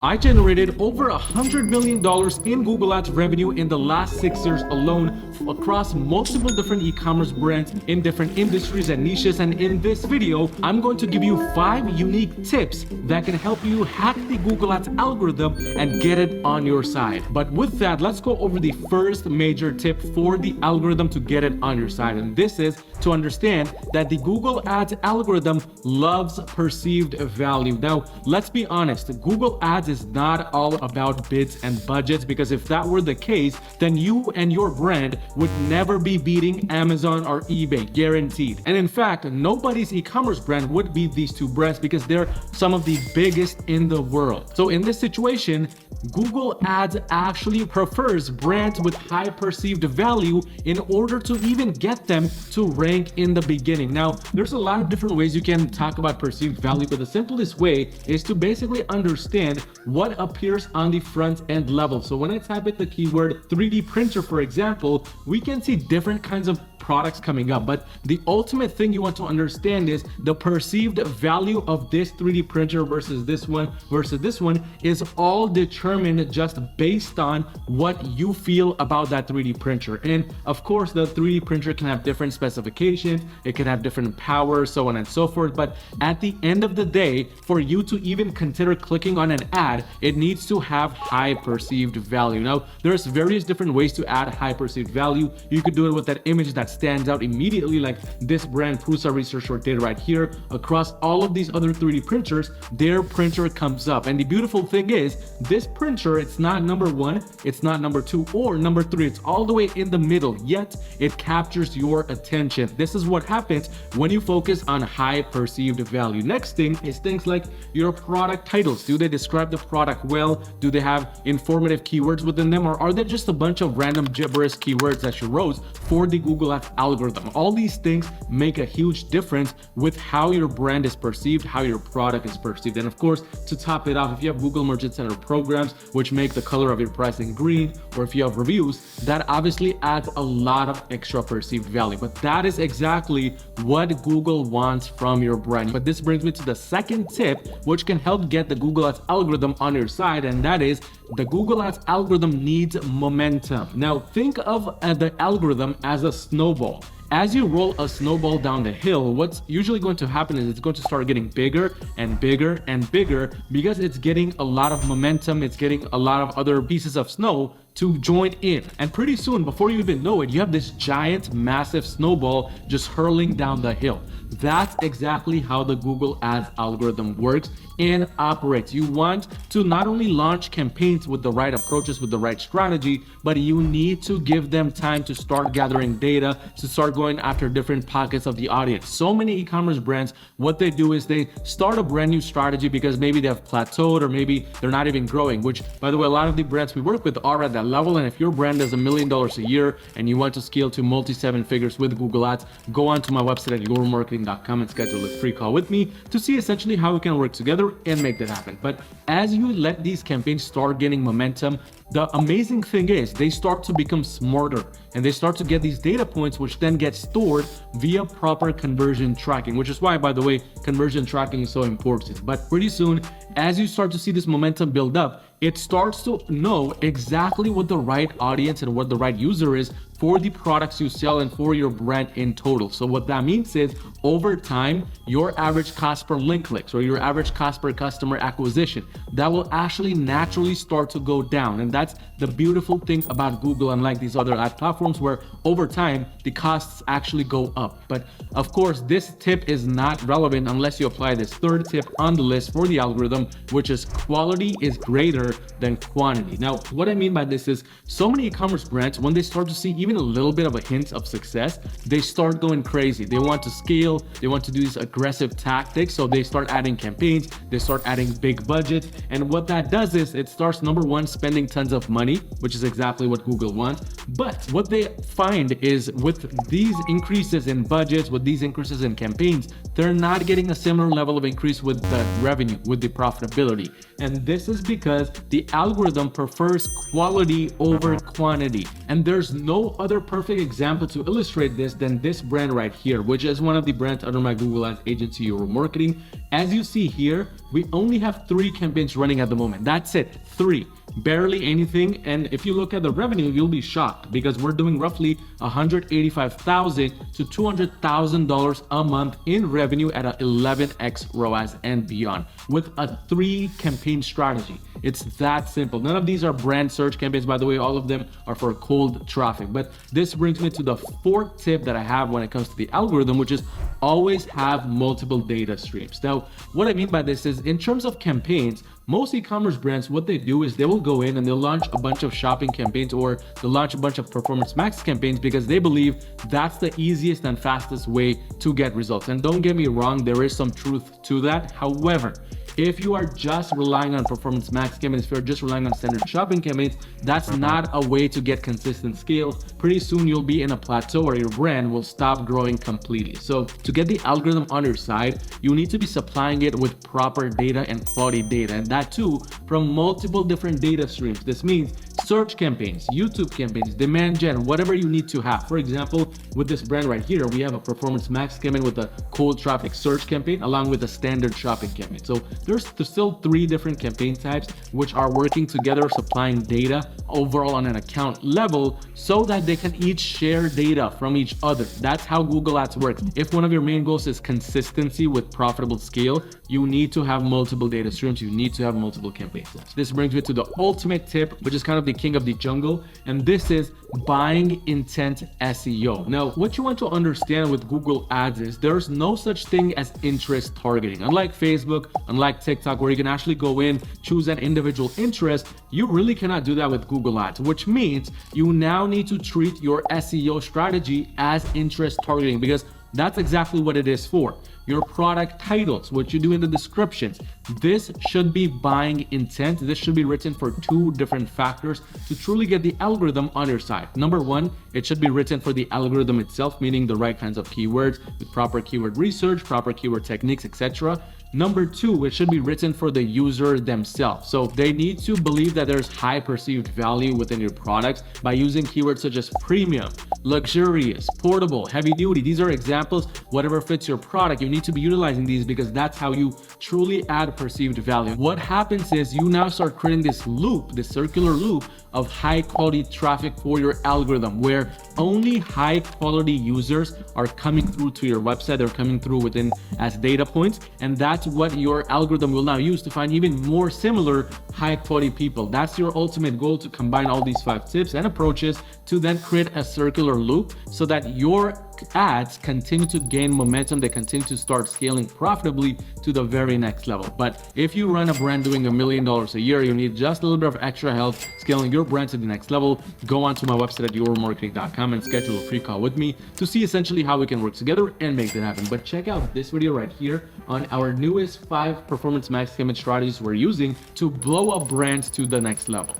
I generated over $100 million in Google Ads revenue in the last 6 years alone across multiple different e-commerce brands in different industries and niches. And in this video, I'm going to give you 5 unique tips that can help you hack the Google Ads algorithm and get it on your side. But with that, let's go over the first major tip for the algorithm to get it on your side. And this is to understand that the Google Ads algorithm loves perceived value. Now, let's be honest, Google Ads is not all about bids and budgets, because if that were the case, then you and your brand would never be beating Amazon or eBay, guaranteed. And in fact, nobody's e-commerce brand would beat these two brands because they're some of the biggest in the world. So in this situation, Google Ads actually prefers brands with high perceived value in order to even get them to rank in the beginning. Now, there's a lot of different ways you can talk about perceived value, but the simplest way is to basically understand what appears on the front end level. So when I type in the keyword 3D printer, for example, we can see different kinds of products coming up, but the ultimate thing you want to understand is the perceived value of this 3D printer versus this one is all determined just based on what you feel about that 3D printer. And of course, the 3D printer can have different specifications, it can have different power, so on and so forth. But at the end of the day, for you to even consider clicking on an ad, it needs to have high perceived value. Now, there's various different ways to add high perceived value. You could do it with that image that stands out immediately, like this brand Prusa Research Short data right here. Across all of these other 3D printers, their printer comes up. And the beautiful thing is, this printer, it's not number 1, it's not number 2 or number 3, it's all the way in the middle, yet it captures your attention. This is what happens when you focus on high perceived value. Next thing is things like your product titles. Do they describe the product well? Do they have informative keywords within them, or are they just a bunch of random gibberish keywords that you wrote for the Google Ads algorithm? All these things make a huge difference with how your brand is perceived, how your product is perceived. And of course, to top it off, if you have Google Merchant Center programs, which make the color of your pricing green, or if you have reviews, that obviously adds a lot of extra perceived value. But that is exactly what Google wants from your brand. But this brings me to the second tip, which can help get the Google Ads algorithm on your side, and that is the Google Ads algorithm needs momentum. Now, think of the algorithm as a snowball. As you roll a snowball down the hill, what's usually going to happen is it's going to start getting bigger and bigger and bigger because it's getting a lot of momentum. It's getting a lot of other pieces of snow to join in. And pretty soon, before you even know it, you have this giant, massive snowball just hurling down the hill. That's exactly how the Google Ads algorithm works and operates. You want to not only launch campaigns with the right approaches, with the right strategy, but you need to give them time to start gathering data, to start going after different pockets of the audience. So many e-commerce brands, what they do is they start a brand new strategy because maybe they have plateaued or maybe they're not even growing, which, by the way, a lot of the brands we work with are at that level. And if your brand does $1 million a year and you want to scale to multi-7 figures with Google Ads, go on to my website at yourmarketing.com and schedule a free call with me to see essentially how we can work together and make that happen. But as you let these campaigns start gaining momentum, the amazing thing is they start to become smarter and they start to get these data points, which then get stored via proper conversion tracking, which is why, by the way, conversion tracking is so important. But pretty soon, as you start to see this momentum build up, it starts to know exactly what the right audience and what the right user is for the products you sell and for your brand in total. So what that means is, over time, your average cost per link clicks or your average cost per customer acquisition, that will actually naturally start to go down. And that's the beautiful thing about Google, unlike these other ad platforms where over time the costs actually go up. But of course, this tip is not relevant unless you apply this third tip on the list for the algorithm, which is quality is greater than quantity. Now, what I mean by this is, so many e-commerce brands, when they start to see even a little bit of a hint of success, they start going crazy. They want to scale, they want to do these aggressive tactics, so they start adding campaigns, they start adding big budgets, and what that does is it starts, number one, spending tons of money, which is exactly what Google wants. But what they find is, with these increases in budgets, with these increases in campaigns, they're not getting a similar level of increase with the revenue, with the profitability. And this is because the algorithm prefers quality over quantity, and there's no other perfect example to illustrate this than this brand right here, which is one of the brands under my Google Ads agency, Euro Marketing. As you see here, we only have 3 campaigns running at the moment. That's it, 3. Barely anything. And if you look at the revenue, you'll be shocked because we're doing roughly $185,000 to $200,000 a month in revenue at a 11x ROAS and beyond with a 3 campaign strategy. It's that simple. None of these are brand search campaigns, by the way. All of them are for cold traffic. But this brings me to the 4th tip that I have when it comes to the algorithm, which is always have multiple data streams. Now, what I mean by this is in terms of campaigns, most e-commerce brands, what they do is they will go in and they'll launch a bunch of shopping campaigns, or they'll launch a bunch of performance max campaigns because they believe that's the easiest and fastest way to get results. And don't get me wrong, there is some truth to that. However, if you are just relying on performance max campaigns, if you're just relying on standard shopping campaigns, that's not a way to get consistent scale. Pretty soon you'll be in a plateau where your brand will stop growing completely. So to get the algorithm on your side, you need to be supplying it with proper data and quality data, and that too from multiple different data streams. This means search campaigns, YouTube campaigns, demand gen, whatever you need to have. For example, with this brand right here, we have a performance max campaign with a cold traffic search campaign along with a standard shopping campaign. So there's still 3 different campaign types which are working together, supplying data overall on an account level so that they can each share data from each other. That's how Google Ads works. If one of your main goals is consistency with profitable scale, you need to have multiple data streams. You need to have multiple campaign types. This brings me to the ultimate tip, which is kind of the king of the jungle, and this is buying intent SEO. Now, what you want to understand with Google Ads is there's no such thing as interest targeting. Unlike Facebook, unlike TikTok, where you can actually go in, choose an individual interest, you really cannot do that with Google Ads, which means you now need to treat your SEO strategy as interest targeting, because that's exactly what it is for. Your product titles, what you do in the descriptions, this should be buying intent. This should be written for 2 different factors to truly get the algorithm on your side. Number 1, it should be written for the algorithm itself, meaning the right kinds of keywords with proper keyword research, proper keyword techniques, etc. Number 2, it should be written for the user themselves. So they need to believe that there's high perceived value within your products by using keywords such as premium, luxurious, portable, heavy duty. These are examples. Whatever fits your product, you need to be utilizing these because that's how you truly add perceived value. What happens is you now start creating this loop, this circular loop of high quality traffic for your algorithm, where only high quality users are coming through to your website. They're coming through within as data points, and that's what your algorithm will now use to find even more similar high quality people. That's your ultimate goal, to combine all these 5 tips and approaches to then create a circular loop so that your ads continue to gain momentum. They continue to start scaling profitably to the very next level. But if you run a brand doing $1 million a year, you need just a little bit of extra help scaling your brand to the next level. Go onto my website at euromarketing.com and schedule a free call with me to see essentially how we can work together and make that happen. But check out this video right here on our newest 5 performance max campaign strategies we're using to blow up brands to the next level.